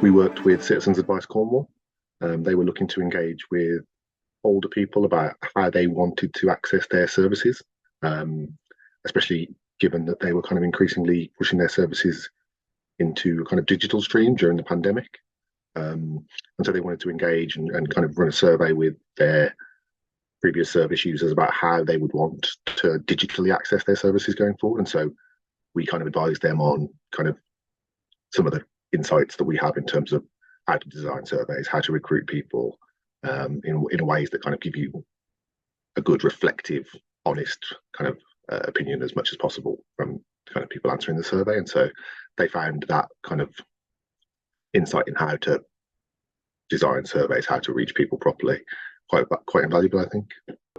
We worked with Citizens Advice Cornwall. They were looking to engage with older people about how they wanted to access their services, um, especially given that they were kind of increasingly pushing their services into a kind of digital stream during the pandemic. And so they wanted to engage and kind of run a survey with their previous service users about how they would want to digitally access their services going forward. And so we kind of advised them on kind of some of the insights that we have in terms of how to design surveys, how to recruit people in ways that kind of give you a good, reflective, honest kind of opinion as much as possible from kind of people answering the survey. And so they found that kind of insight in how to design surveys, how to reach people properly, quite invaluable, I think.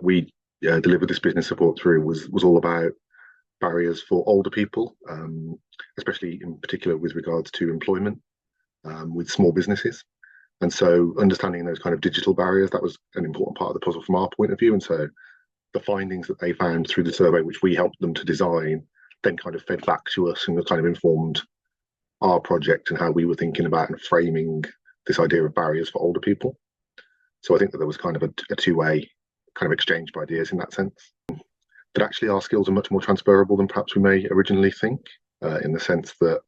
We delivered this business support through was all about barriers for older people, especially in particular with regards to employment with small businesses. And so understanding those kind of digital barriers, that was an important part of the puzzle from our point of view. And so the findings that they found through the survey, which we helped them to design, then kind of fed back to us and kind of informed our project and how we were thinking about and framing this idea of barriers for older people. So I think that there was kind of a two-way kind of exchange of ideas in that sense. But actually our skills are much more transferable than perhaps we may originally think, in the sense that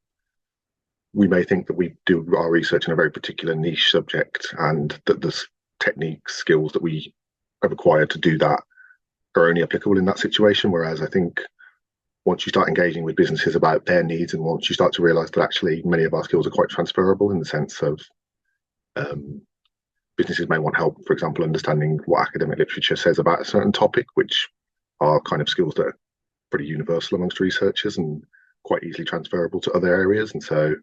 we may think that we do our research in a very particular niche subject and that the techniques, skills that we have acquired to do that are only applicable in that situation. Whereas I think once you start engaging with businesses about their needs and once you start to realize that actually many of our skills are quite transferable in the sense of businesses may want help, for example, understanding what academic literature says about a certain topic, which are kind of skills that are pretty universal amongst researchers and quite easily transferable to other areas. And so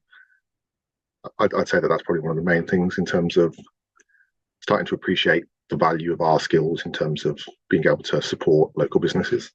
I'd say that that's probably one of the main things in terms of starting to appreciate the value of our skills in terms of being able to support local businesses.